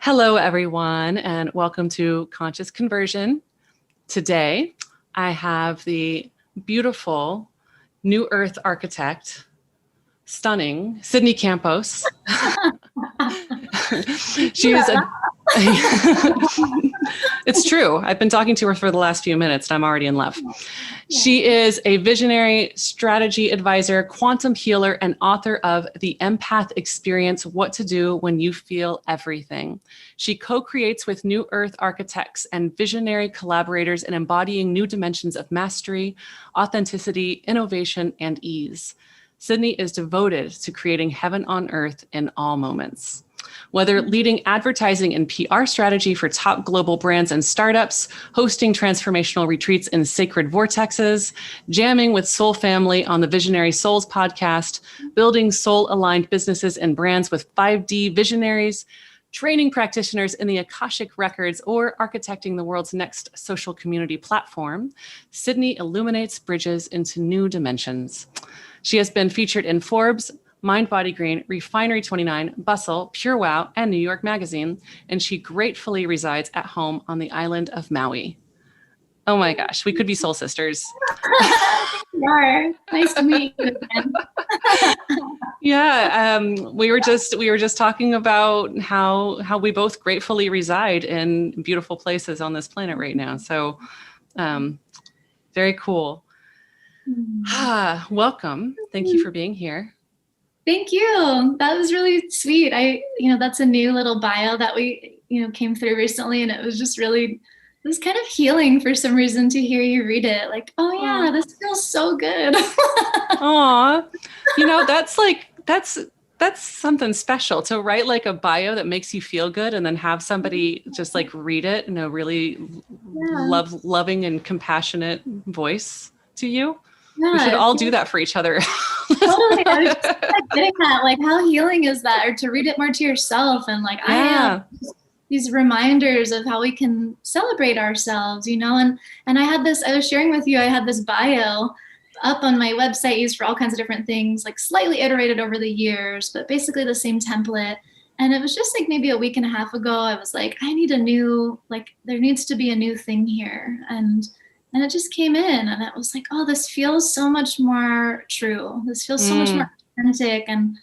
Hello, everyone, and welcome to Conscious Conversion. Today, I have the beautiful New Earth architect, stunning Sydney Campos. She is a... It's true. I've been talking to her for the last few minutes, and I'm already in love. She is a visionary, strategy advisor, quantum healer, and author of The Empath Experience, What to Do When You Feel Everything. She co-creates with New Earth architects and visionary collaborators in embodying new dimensions of mastery, authenticity, innovation, and ease. Sydney is devoted to creating heaven on earth in all moments. Whether leading advertising and PR strategy for top global brands and startups, hosting transformational retreats in sacred vortexes, jamming with Soul Family on the Visionary Souls podcast, building soul-aligned businesses and brands with 5D visionaries, training practitioners in the Akashic Records, or architecting the world's next social community platform, Sydney illuminates bridges into new dimensions. She has been featured in Forbes, Mind Body Green, Refinery 29, Bustle, Pure Wow, and New York Magazine, and she gratefully resides at home on the island of Maui. Oh my gosh, we could be soul sisters. You are. Nice to meet you again. Yeah, we were just talking about how we both gratefully reside in beautiful places on this planet right now. So, very cool. Welcome. Thank you for being here. Thank you. That was really sweet. That's a new little bio that we, came through recently, and it was just really, it was kind of healing for some reason to hear you read it. Like, oh yeah, this feels so good. Aw, that's something special to write like a bio that makes you feel good, and then have somebody just like read it in a really loving and compassionate voice to you. Yeah, we should all do that for each other. Totally. I was just getting that. Like, how healing is that? Or to read it more to yourself. And like, I have these reminders of how we can celebrate ourselves, And I was sharing with you, I had this bio up on my website used for all kinds of different things, like slightly iterated over the years, but basically the same template. And it was just like maybe a week and a half ago, I was like, there needs to be a new thing here. And it just came in, and it was like, oh, this feels so much more true. This feels so much more authentic and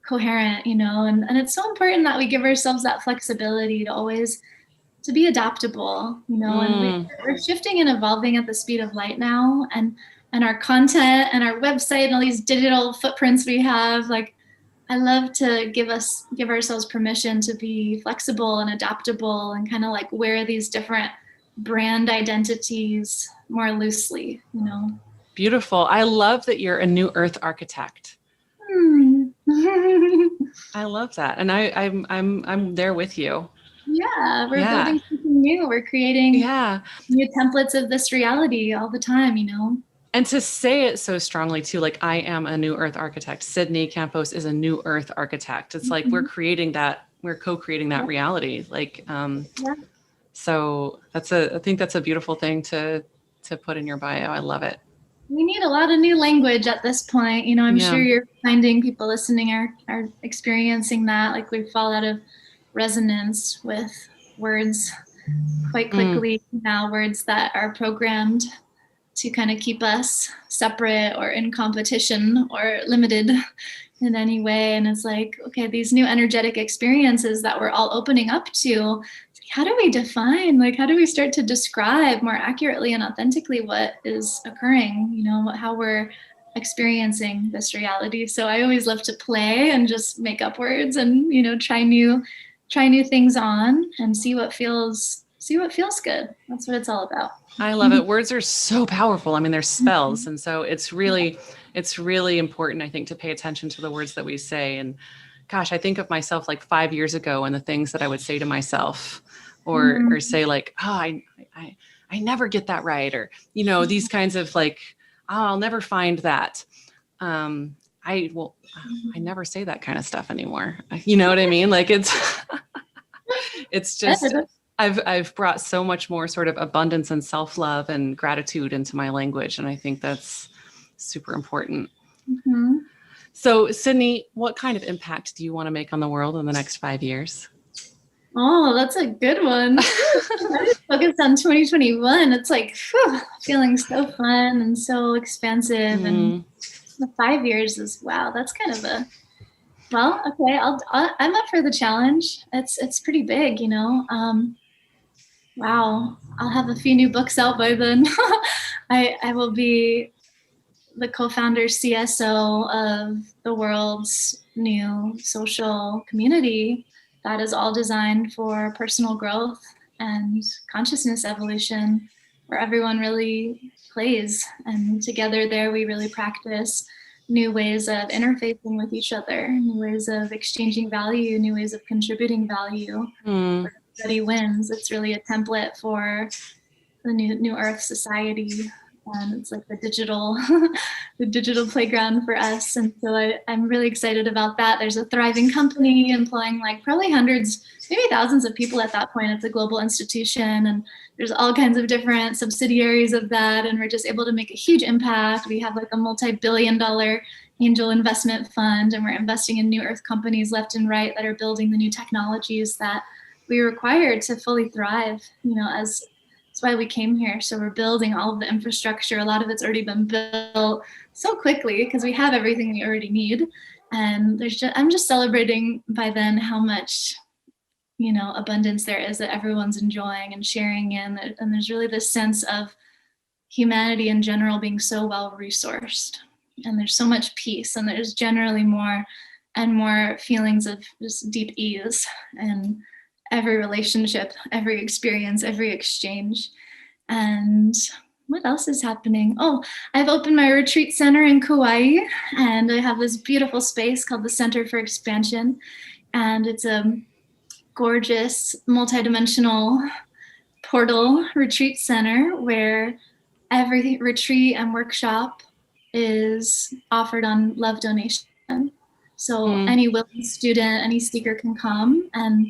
coherent, and it's so important that we give ourselves that flexibility to be adaptable, and we're shifting and evolving at the speed of light now, and our content and our website and all these digital footprints we have, like, I love to give ourselves permission to be flexible and adaptable and kind of like wear these different brand identities more loosely, Beautiful. I love that you're a New Earth architect. I love that, and I'm there with you. Yeah, we're building something new. We're creating new templates of this reality all the time, And to say it so strongly too, like, I am a New Earth architect. Sydney Campos is a New Earth architect. It's like we're co-creating that reality. Like, so I think that's a beautiful thing to put in your bio. I love it. We need a lot of new language at this point. I'm sure you're finding people listening are experiencing that. Like, we fall out of resonance with words quite quickly now, words that are programmed to kind of keep us separate or in competition or limited in any way. And it's like, okay, these new energetic experiences that we're all opening up to, how do we define, how do we start to describe more accurately and authentically what is occurring, how we're experiencing this reality. So I always love to play and just make up words and, try new things on and see what feels good. That's what it's all about. I love it. Words are so powerful. I mean, they're spells. And so it's really important, I think, to pay attention to the words that we say. And gosh, I think of myself like 5 years ago and the things that I would say to myself or say like, oh, I never get that right. Or, these kinds of like, oh, I'll never find that. I never say that kind of stuff anymore. You know what I mean? Like, it's just, I've brought so much more sort of abundance and self-love and gratitude into my language. And I think that's super important. So, Sydney, what kind of impact do you want to make on the world in the next 5 years? Oh, that's a good one. I just focused on 2021. It's like whew, feeling so fun and so expansive, and the 5 years is wow. That's kind of a well. Okay, I'm up for the challenge. It's pretty big, you know. Wow, I'll have a few new books out by then. I will be the co-founder CSO of the world's new social community that is all designed for personal growth and consciousness evolution, where everyone really plays. And together there, we really practice new ways of interfacing with each other, new ways of exchanging value, new ways of contributing value. Where everybody wins. It's really a template for the new Earth society, and it's like the digital the digital playground for us. And so I'm really excited about that. There's a thriving company employing like probably hundreds, maybe thousands of people at that point. It's a global institution, and there's all kinds of different subsidiaries of that, and we're just able to make a huge impact. We have like a multi-billion-dollar angel investment fund, and we're investing in new Earth companies left and right that are building the new technologies that we require to fully thrive, you know, as that's why we came here. So we're building all of the infrastructure. A lot of it's already been built so quickly because we have everything we already need. And I'm just celebrating by then how much, you know, abundance there is that everyone's enjoying and sharing in. And there's really this sense of humanity in general being so well resourced. And there's so much peace, and there's generally more and more feelings of just deep ease and every relationship, every experience, every exchange. And what else is happening? Oh, I've opened my retreat center in Kauai, and I have this beautiful space called the Center for Expansion. And it's a gorgeous, multidimensional portal retreat center where every retreat and workshop is offered on love donation. So any willing student, any speaker can come and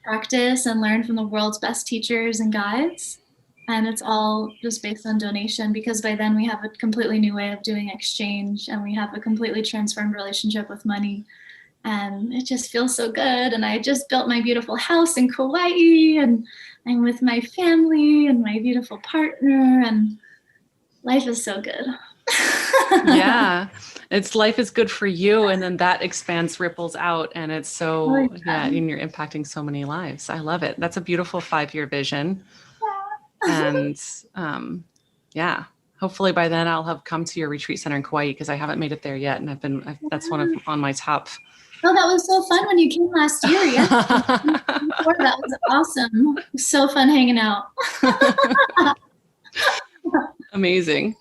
practice and learn from the world's best teachers and guides. And it's all just based on donation, because by then we have a completely new way of doing exchange, and we have a completely transformed relationship with money. And it just feels so good. And I just built my beautiful house in Kauai, and I'm with my family and my beautiful partner, and life is so good. Yeah, it's life is good for you, and then that expands, ripples out, and it's so yeah, and you're impacting so many lives. I love it. That's a beautiful 5-year vision. And yeah, hopefully by then I'll have come to your retreat center in Kauai, because I haven't made it there yet, and that's on my top. Oh, that was so fun when you came last year. Yeah, that was awesome. It was so fun hanging out. Amazing.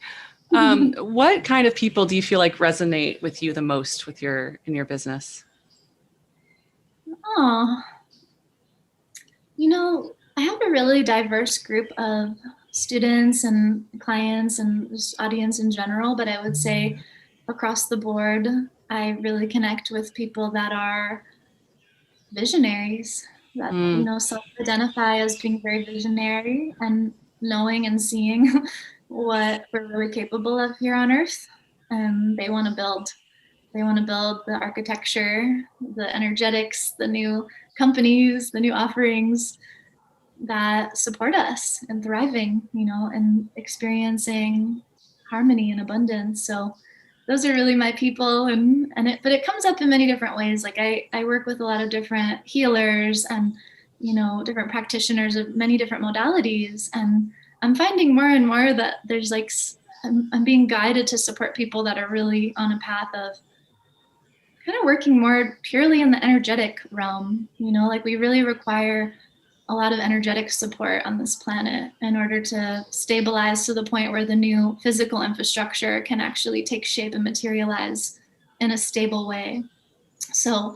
What kind of people do you feel like resonate with you the most in your business? Oh, you know, I have a really diverse group of students and clients and just audience in general, but I would say across the board, I really connect with people that are visionaries, that, you know, self-identify as being very visionary and knowing and seeing what we're really capable of here on Earth. And they want to build the architecture, the energetics, the new companies, the new offerings that support us in thriving, you know, and experiencing harmony and abundance. So those are really my people, but it comes up in many different ways. Like I work with a lot of different healers and, you know, different practitioners of many different modalities. And I'm finding more and more that there's like, I'm being guided to support people that are really on a path of kind of working more purely in the energetic realm. You know, like we really require a lot of energetic support on this planet in order to stabilize to the point where the new physical infrastructure can actually take shape and materialize in a stable way. So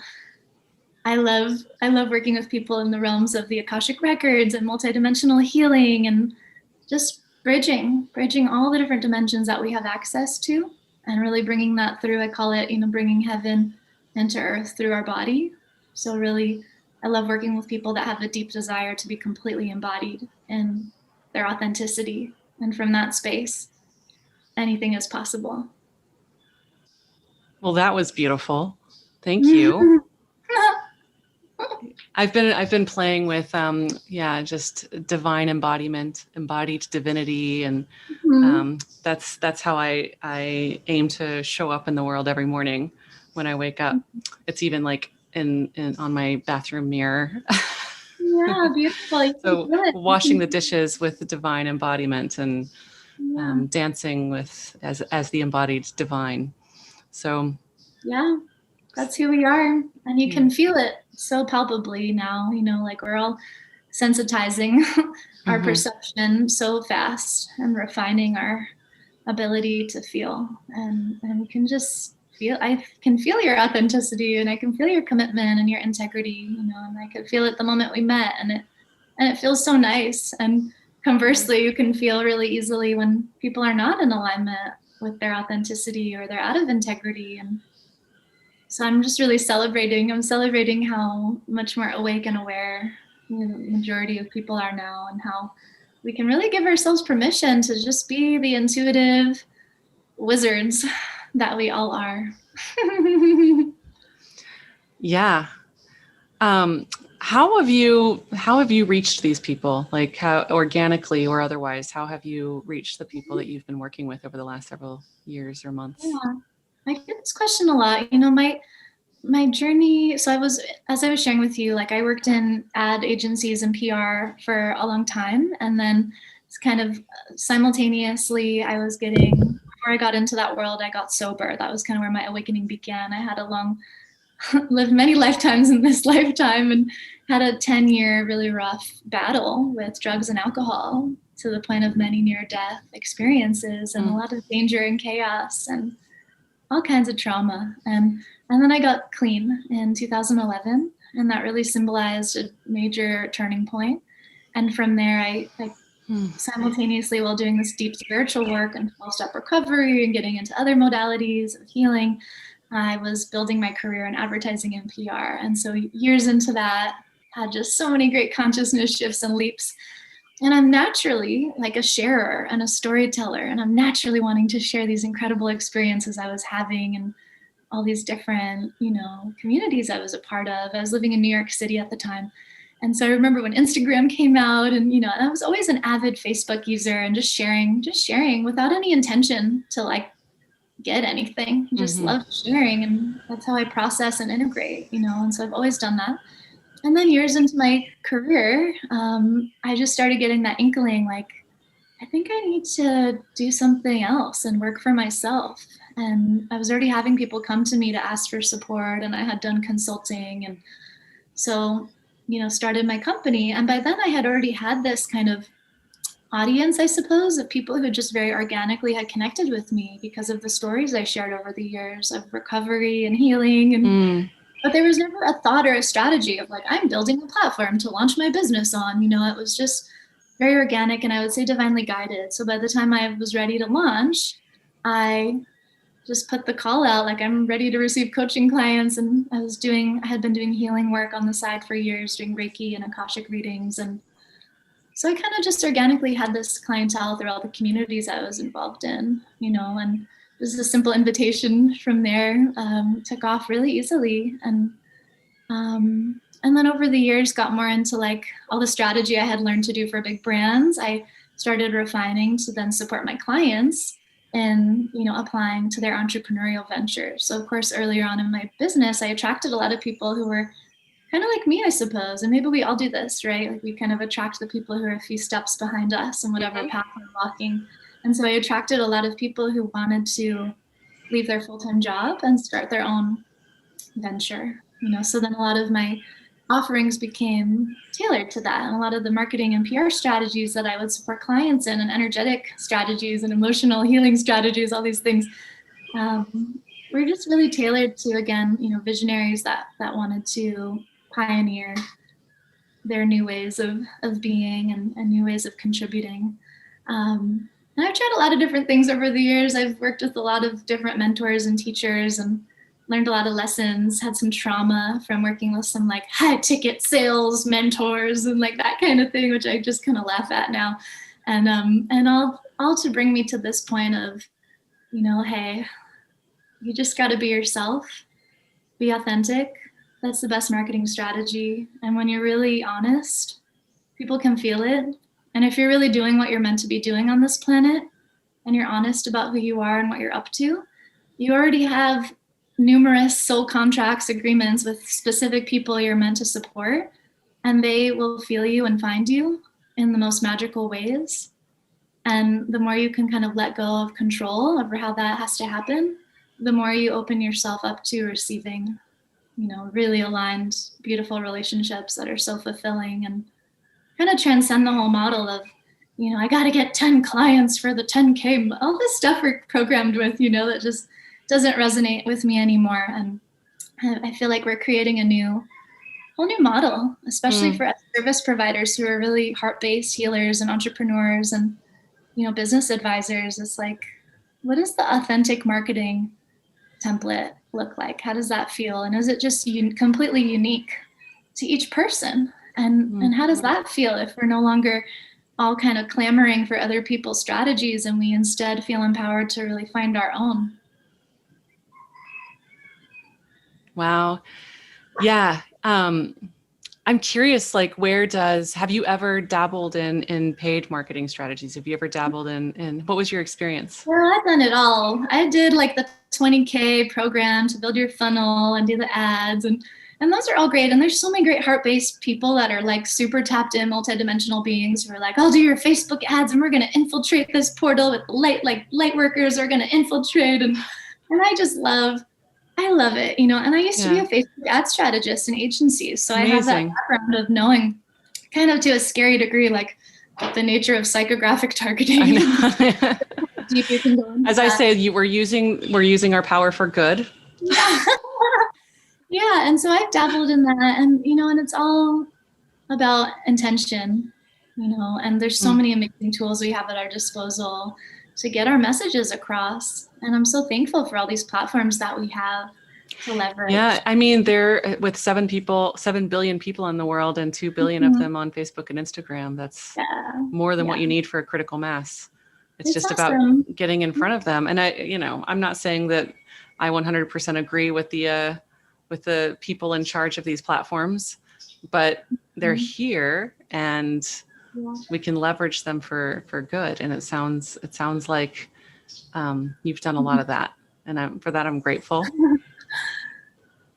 I love working with people in the realms of the Akashic records and multidimensional healing, and just bridging all the different dimensions that we have access to, and really bringing that through. I call it, you know, bringing heaven into earth through our body. So really, I love working with people that have a deep desire to be completely embodied in their authenticity. And from that space, anything is possible. Well, that was beautiful. Thank you. I've been playing with just divine embodiment, embodied divinity, and that's how I aim to show up in the world every morning when I wake up. It's even like in on my bathroom mirror. Yeah, beautiful. So washing the dishes with the divine embodiment, and dancing with as the embodied divine. So yeah, that's who we are. And you can feel it so palpably now, like we're all sensitizing our perception so fast and refining our ability to feel. And you can just I can feel your authenticity, and I can feel your commitment and your integrity, and I could feel it the moment we met, and it feels so nice. And conversely, you can feel really easily when people are not in alignment with their authenticity, or they're out of integrity. And so I'm just really celebrating how much more awake and aware the majority of people are now, and how we can really give ourselves permission to just be the intuitive wizards that we all are. Yeah. How have you reached these people? Like, how organically or otherwise, how have you reached the people that you've been working with over the last several years or months? Yeah, I get this question a lot. My journey, so as I was sharing with you, like I worked in ad agencies and PR for a long time. And then it's kind of simultaneously before I got into that world, I got sober. That was kind of where my awakening began. I had lived many lifetimes in this lifetime, and had a 10-year really rough battle with drugs and alcohol, to the point of many near-death experiences, and a lot of danger and chaos and all kinds of trauma. And then I got clean in 2011, and that really symbolized a major turning point. And from there, I simultaneously, while doing this deep spiritual work and 12-step recovery and getting into other modalities of healing, I was building my career in advertising and PR. And so years into that, had just so many great consciousness shifts and leaps. And I'm naturally like a sharer and a storyteller, and I'm naturally wanting to share these incredible experiences I was having, and all these different, communities I was a part of. I was living in New York City at the time. And so I remember when Instagram came out, and, I was always an avid Facebook user, and just sharing without any intention to like get anything. Just love sharing. And that's how I process and integrate, and so I've always done that. And then years into my career, I just started getting that inkling, like, I think I need to do something else and work for myself. And I was already having people come to me to ask for support, and I had done consulting. And so, started my company. And by then I had already had this kind of audience, I suppose, of people who just very organically had connected with me because of the stories I shared over the years of recovery and healing. And but there was never a thought or a strategy of like, I'm building a platform to launch my business on. It was just very organic, and I would say divinely guided. So by the time I was ready to launch, I just put the call out, like, I'm ready to receive coaching clients. And I had been doing healing work on the side for years, doing Reiki and Akashic readings. And so I kind of just organically had this clientele through all the communities I was involved in, and just a simple invitation from there took off really easily. And then over the years got more into like all the strategy I had learned to do for big brands. I started refining to then support my clients in, applying to their entrepreneurial ventures. So of course, earlier on in my business, I attracted a lot of people who were kind of like me, I suppose. And maybe we all do this, right? Like we kind of attract the people who are a few steps behind us in whatever path we're walking. And so I attracted a lot of people who wanted to leave their full-time job and start their own venture, so then a lot of my offerings became tailored to that. And a lot of the marketing and PR strategies that I would support clients in, and energetic strategies and emotional healing strategies, all these things, were just really tailored to, again, visionaries that wanted to pioneer their new ways of being and new ways of contributing. And I've tried a lot of different things over the years. I've worked with a lot of different mentors and teachers, and learned a lot of lessons, had some trauma from working with some like high ticket sales mentors and like that kind of thing, which I just kind of laugh at now. And all to bring me to this point of, hey, you just got to be yourself, be authentic, That's the best marketing strategy. And when you're really honest, people can feel it. And if you're really doing what you're meant to be doing on this planet, and you're honest about who you are and what you're up to, you already have numerous soul contracts, agreements with specific people you're meant to support, and they will feel you and find you in the most magical ways. And the more you can kind of let go of control over how that has to happen, the more you open yourself up to receiving, really aligned, beautiful relationships that are so fulfilling and kind of transcend the whole model of, I got to get 10 clients for the 10K, all this stuff we're programmed with, that just doesn't resonate with me anymore. And I feel like we're creating a whole new model, especially for service providers who are really heart-based healers and entrepreneurs and, business advisors. It's like, what does the authentic marketing template look like? How does that feel? And is it just completely unique to each person? And how does that feel if we're no longer all kind of clamoring for other people's strategies and we instead feel empowered to really find our own? Wow. Yeah. I'm curious, like, have you ever dabbled in paid marketing strategies? Have you ever dabbled in what was your experience? Well, I've done it all. I did like the 20K program to build your funnel and do the ads, and those are all great. And there's so many great heart-based people that are like super tapped in multidimensional beings who are like, I'll do your Facebook ads and we're going to infiltrate this portal with light workers are going to infiltrate. And I love it, and I used to be a Facebook ad strategist in agencies. So I have that background of knowing kind of to a scary degree, like the nature of psychographic targeting. Deep you can go into As I say, we're using our power for good. Yeah. And so I've dabbled in that, and, and it's all about intention, and there's so many amazing tools we have at our disposal to get our messages across. And I'm so thankful for all these platforms that we have to leverage. Yeah. I mean, they're with 7 billion people in the world and 2 billion of them on Facebook and Instagram. That's more than what you need for a critical mass. It's just awesome. About getting in front of them. And I'm not saying that I 100% agree with the people in charge of these platforms, but they're here and we can leverage them for good. And it sounds like you've done a lot of that. And for that, I'm grateful.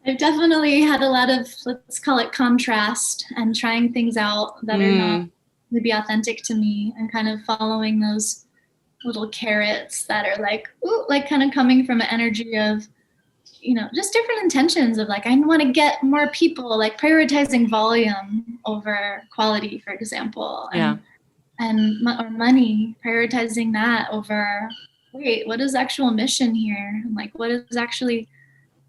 I've definitely had a lot of, let's call it contrast, and trying things out that are not maybe authentic to me, and kind of following those little carrots that are like, ooh, like kind of coming from an energy of, just different intentions of like, I want to get more people, like prioritizing volume over quality, for example. Or money, prioritizing that over, wait, what is actual mission here? And like, what is actually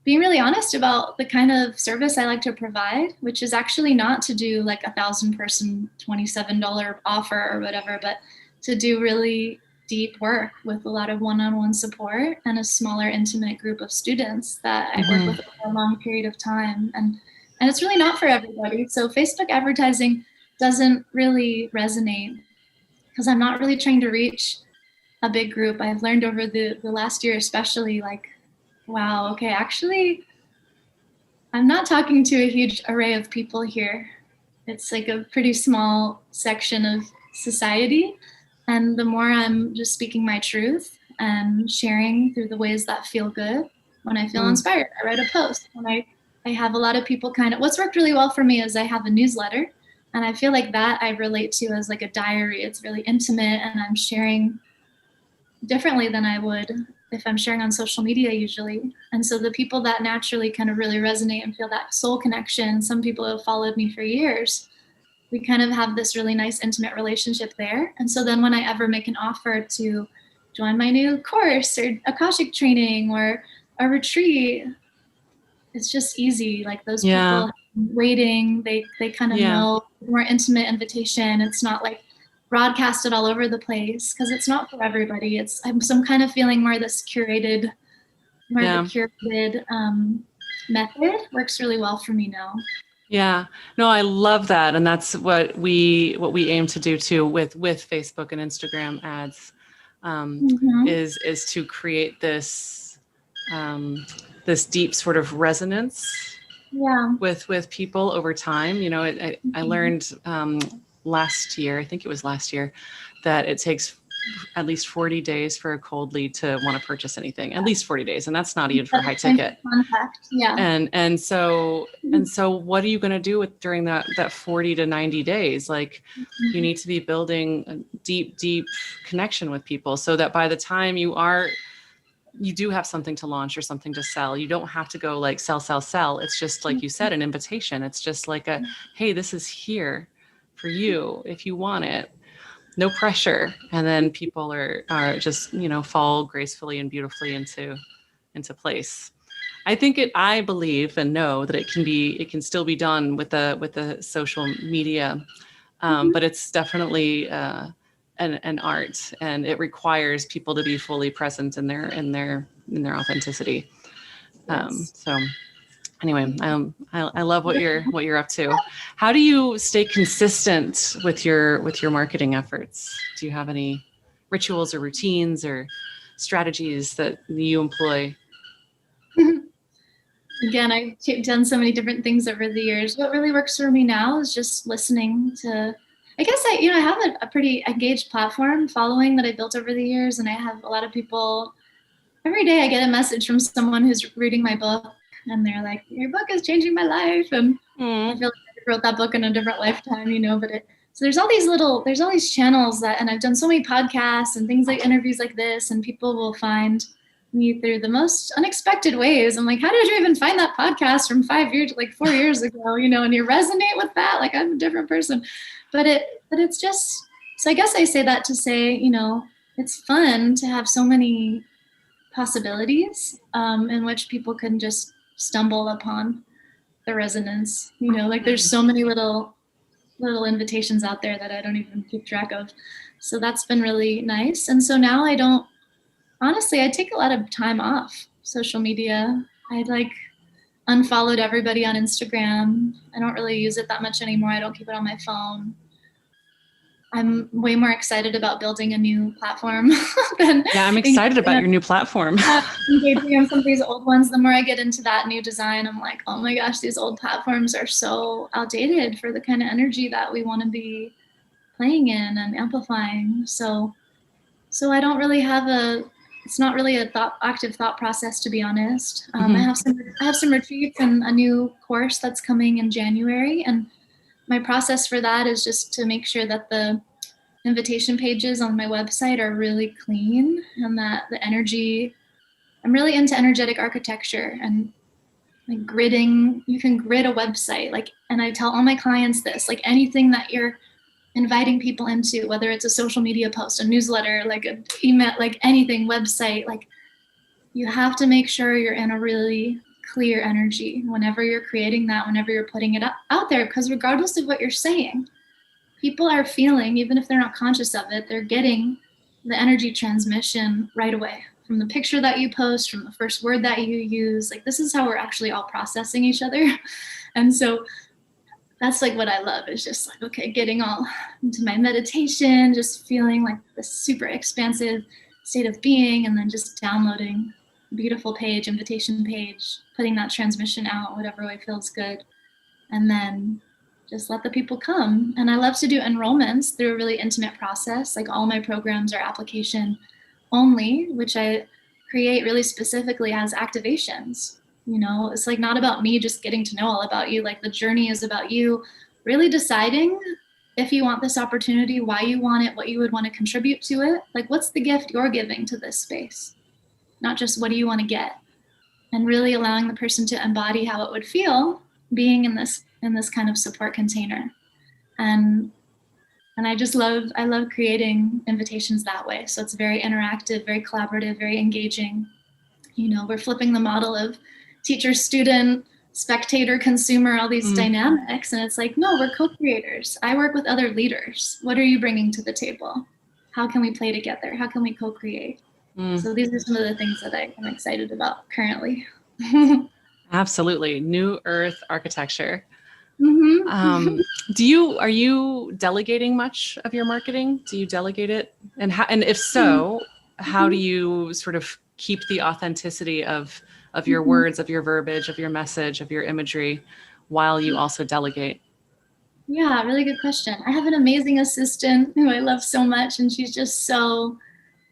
being really honest about the kind of service I like to provide, which is actually not to do like 1,000-person $27 offer or whatever, but to do really deep work with a lot of one-on-one support and a smaller, intimate group of students that I work with over a long period of time. And it's really not for everybody. So Facebook advertising doesn't really resonate because I'm not really trying to reach a big group. I've learned over the last year, especially, like, wow, okay, actually, I'm not talking to a huge array of people here. It's like a pretty small section of society. And the more I'm just speaking my truth and sharing through the ways that feel good, when I feel inspired, I write a post. When I have a lot of people what's worked really well for me is I have a newsletter, and I feel like that I relate to as like a diary. It's really intimate, and I'm sharing differently than I would if I'm sharing on social media usually. And so the people that naturally kind of really resonate and feel that soul connection, some people have followed me for years, we kind of have this really nice intimate relationship there. And so then when I ever make an offer to join my new course or Akashic training or a retreat, it's just easy. Like those people waiting, they kind of know, more intimate invitation. It's not like broadcasted all over the place because it's not for everybody. I'm some kind of feeling more this curated, method works really well for me now. Yeah, no, I love that. And that's what we aim to do too with Facebook and Instagram ads, is to create this, this deep sort of resonance Yeah. with people over time. You know, I learned last year, I think it was last year, that it takes at least 40 days for a cold lead to want to purchase anything, at least 40 days. And that's not even for high ticket. Contact. Yeah. And so what are you going to do with during that 40 to 90 days? Like, you need to be building a deep connection with people so that by the time you do have something to launch or something to sell, you don't have to go like sell. It's just like you said, an invitation. It's just like hey, this is here for you if you want it. No pressure. And then people are just, you know, fall gracefully and beautifully into place. I believe and know that it can still be done with the social media. But it's definitely an art, and it requires people to be fully present in their authenticity. So anyway, I love what you're up to. How do you stay consistent with your marketing efforts? Do you have any rituals or routines or strategies that you employ? Again, I've done so many different things over the years. What really works for me now is just listening to, I guess I have a pretty engaged platform following that I built over the years. And I have a lot of people, every day I get a message from someone who's reading my book and they're like, your book is changing my life. And I feel like I wrote that book in a different lifetime, you know, so there's all these channels and I've done so many podcasts and things like interviews like this, and people will find me through the most unexpected ways. I'm like, how did you even find that podcast from 4 years ago, you know, and you resonate with that? Like, I'm a different person, but it's just, so I guess I say that to say, you know, it's fun to have so many possibilities in which people can just stumble upon the resonance, you know, like there's so many little invitations out there that I don't even keep track of. So that's been really nice. And so now I take a lot of time off social media. I unfollowed everybody on Instagram. I don't really use it that much anymore. I don't keep it on my phone. I'm way more excited about building a new platform than I'm excited about your new platform. Engaging on some of these old ones. The more I get into that new design, I'm like, oh my gosh, these old platforms are so outdated for the kind of energy that we want to be playing in and amplifying. So I don't really have it's not really a active thought process, to be honest. I have some retreats and a new course that's coming in January, and my process for that is just to make sure that the invitation pages on my website are really clean and that the energy, I'm really into energetic architecture and like gridding. You can grid a website, and I tell all my clients this, like anything that you're inviting people into, whether it's a social media post, a newsletter, like an email, like anything, website, like you have to make sure you're in a really clear energy whenever you're creating that, whenever you're putting it out there, because regardless of what you're saying, people are feeling, even if they're not conscious of it, they're getting the energy transmission right away from the picture that you post, from the first word that you use. Like, this is how we're actually all processing each other. And so that's like what I love, is just like, okay, getting all into my meditation, just feeling like this super expansive state of being, and then just downloading a beautiful page, invitation page, putting that transmission out whatever way feels good, and then just let the people come. And I love to do enrollments through a really intimate process. Like, all my programs are application only, which I create really specifically as activations. You know, it's like not about me just getting to know all about you. Like, the journey is about you really deciding if you want this opportunity, why you want it, what you would want to contribute to it. Like, what's the gift you're giving to this space? Not just what do you want to get, and really allowing the person to embody how it would feel being in this kind of support container. And I love creating invitations that way. So it's very interactive, very collaborative, very engaging. You know, we're flipping the model of teacher, student, spectator, consumer, all these dynamics. And it's like, no, we're co-creators. I work with other leaders. What are you bringing to the table? How can we play together? How can we co-create? So these are some of the things that I'm excited about currently. Absolutely. New Earth architecture. Mm-hmm. Are you delegating much of your marketing? Do you delegate it? And if so, how do you sort of keep the authenticity of of your words, of your verbiage, of your message, of your imagery, while you also delegate? Yeah, really good question. I have an amazing assistant who I love so much, and she's just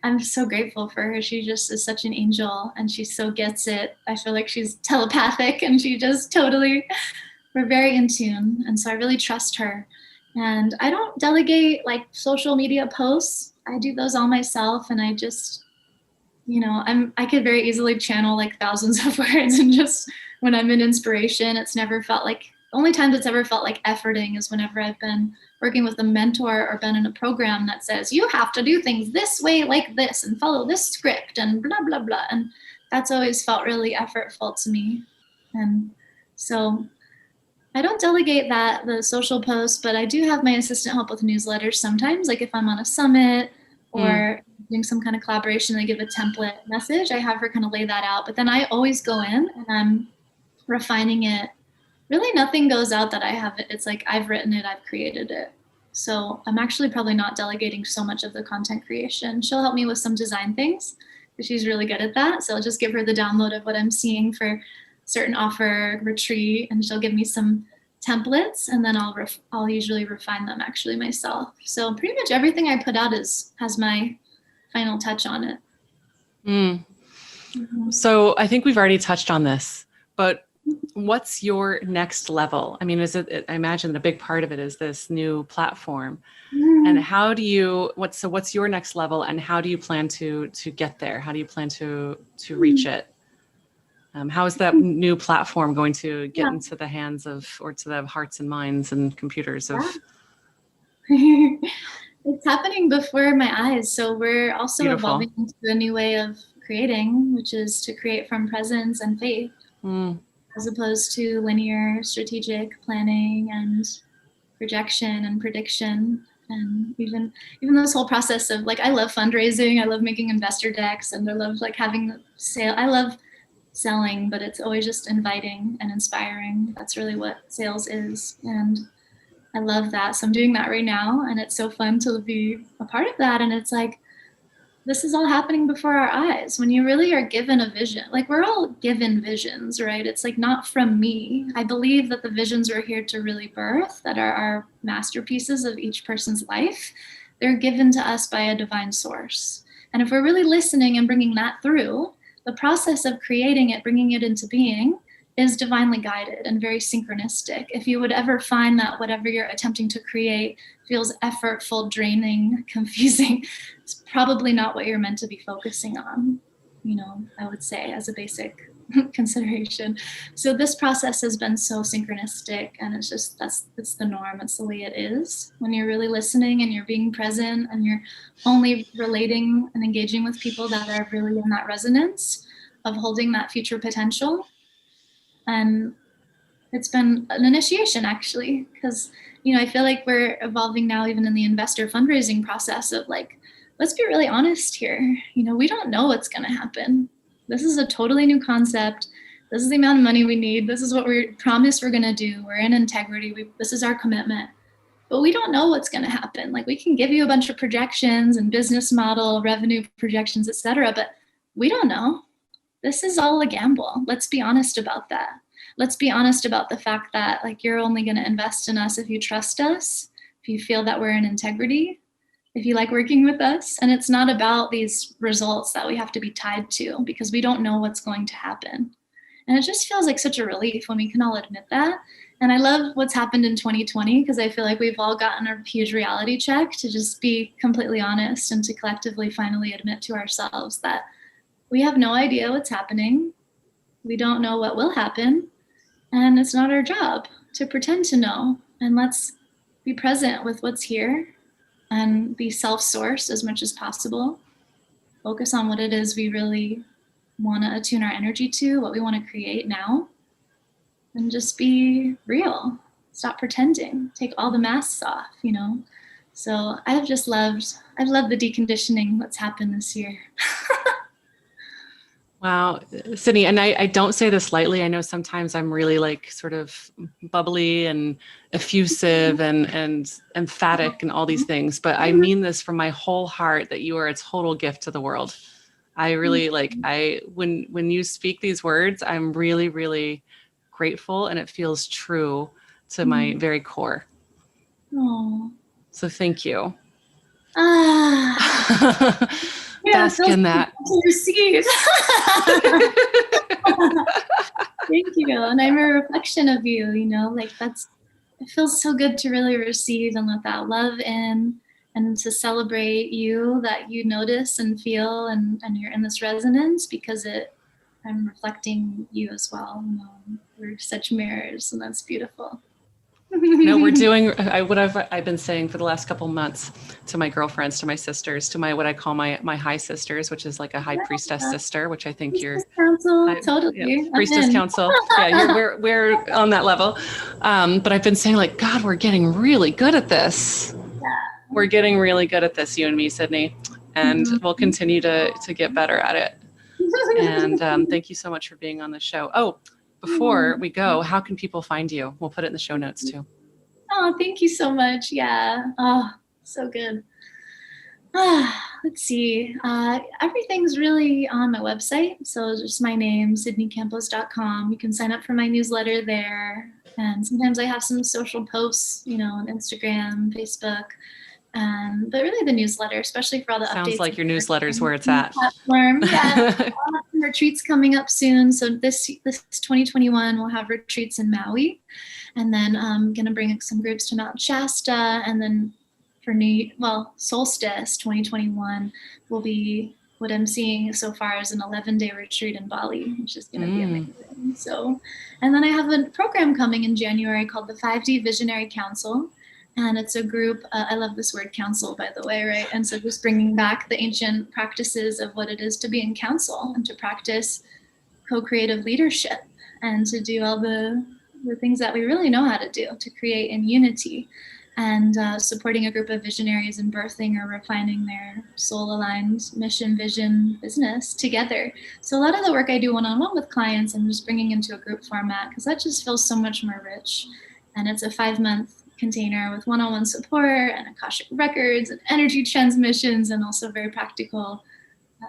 I'm so grateful for her. She just is such an angel, and she so gets it. I feel like she's telepathic, and she just totally, we're very in tune. And so I really trust her. And I don't delegate like social media posts. I do those all myself, and I just, I could very easily channel like thousands of words, and just when I'm in inspiration, it's never felt like, the only times it's ever felt like efforting is whenever I've been working with a mentor or been in a program that says, you have to do things this way, like this, and follow this script and blah, blah, blah. And that's always felt really effortful to me. And so I don't delegate the social posts, but I do have my assistant help with newsletters sometimes. Like if I'm on a summit or doing some kind of collaboration, they give a template message, I have her kind of lay that out. But then I always go in and I'm refining it. Really nothing goes out that I haven't, it's like I've written it, I've created it. So I'm actually probably not delegating so much of the content creation. She'll help me with some design things because she's really good at that. So I'll just give her the download of what I'm seeing for certain offer, retreat, and she'll give me some templates, and then I'll usually refine them actually myself. So pretty much everything I put out has my final touch on it. So I think we've already touched on this, but what's your next level? I mean, I imagine a big part of it is this new platform. And how do you, what's your next level, and how do you plan to get there? How do you plan to reach it? How is that new platform going to get into the hands of, or to the hearts and minds and computers of? It's happening before my eyes. So we're also Beautiful. Evolving into a new way of creating, which is to create from presence and faith, as opposed to linear strategic planning and projection and prediction. And even this whole process of like, I love fundraising, I love making investor decks, and I love like having the sale. I love selling, but it's always just inviting and inspiring. That's really what sales is. And I love that. So I'm doing that right now, and it's so fun to be a part of that. And it's like, this is all happening before our eyes. When you really are given a vision, like we're all given visions, right? It's like not from me. I believe that the visions we're here to really birth, that are our masterpieces of each person's life, they're given to us by a divine source. And if we're really listening and bringing that through, the process of creating it, bringing it into being, is divinely guided and very synchronistic. If you would ever find that whatever you're attempting to create feels effortful, draining, confusing, it's probably not what you're meant to be focusing on, I would say, as a basic consideration. So this process has been so synchronistic, and it's just, it's the norm. It's the way it is. When you're really listening and you're being present and you're only relating and engaging with people that are really in that resonance of holding that future potential. And it's been an initiation, actually, because, I feel like we're evolving now, even in the investor fundraising process, of like, let's be really honest here. We don't know what's going to happen. This is a totally new concept. This is the amount of money we need. This is what we promised we're going to do. We're in integrity. This is our commitment. But we don't know what's going to happen. Like, we can give you a bunch of projections and business model, revenue projections, etc., but we don't know. This is all a gamble. Let's be honest about that. Let's be honest about the fact that like you're only going to invest in us if you trust us, if you feel that we're in integrity, if you like working with us. And it's not about these results that we have to be tied to, because we don't know what's going to happen. And it just feels like such a relief when we can all admit that. And I love what's happened in 2020, because I feel like we've all gotten a huge reality check to just be completely honest and to collectively finally admit to ourselves that we have no idea what's happening. We don't know what will happen. And it's not our job to pretend to know. And let's be present with what's here and be self-sourced as much as possible. Focus on what it is we really want to attune our energy to, what we want to create now. And just be real. Stop pretending. Take all the masks off, So I've loved the deconditioning that's happened this year. Wow, Sydney, and I don't say this lightly. I know sometimes I'm really like sort of bubbly and effusive and emphatic and all these things, but I mean this from my whole heart, that you are a total gift to the world. I really when you speak these words, I'm really, really grateful, and it feels true to my very core. Oh. So thank you. Yeah, Bask in that. To receive. Thank you. And I'm a reflection of you, like it feels so good to really receive and let that love in, and to celebrate you, that you notice and feel, and you're in this resonance, because I'm reflecting you as well. We're such mirrors, and that's beautiful. No, we're doing what I've been saying for the last couple months to my girlfriends, to my sisters, to my what I call my high sisters, which is like a high priestess sister, which I think priestess council, totally. Yeah, priestess council. Yeah, we're on that level. But I've been saying, like, God, we're getting really good at this. Yeah. We're getting really good at this, you and me, Sydney, and we'll continue to get better at it. And thank you so much for being on the show. Oh, before we go, how can people find you? We'll put it in the show notes too. Oh, thank you so much. Yeah. Oh, so good. Let's see. Everything's really on my website. So just my name, sydneycampos.com. You can sign up for my newsletter there. And sometimes I have some social posts, on Instagram, Facebook. But really the newsletter, especially for all the updates. Sounds like your newsletter's where it's at. Platform. Yeah. Retreats coming up soon. So this 2021, we'll have retreats in Maui. And then I'm going to bring some groups to Mount Shasta. And then for solstice 2021 will be what I'm seeing so far is an 11-day retreat in Bali, which is going to be amazing. So, and then I have a program coming in January called the 5D Visionary Council. And it's a group, I love this word council, by the way, right? And so just bringing back the ancient practices of what it is to be in council and to practice co-creative leadership and to do all the things that we really know how to do, to create in unity, and supporting a group of visionaries in birthing or refining their soul-aligned mission, vision, business together. So a lot of the work I do one-on-one with clients, I'm just bringing into a group format, because that just feels so much more rich. And it's a 5-month container with one-on-one support and Akashic records and energy transmissions, and also very practical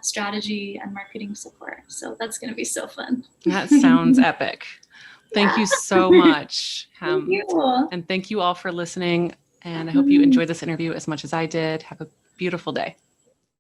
strategy and marketing support. So that's going to be so fun. That sounds epic. Thank you so much. Thank you. And thank you all for listening. And I hope you enjoyed this interview as much as I did. Have a beautiful day.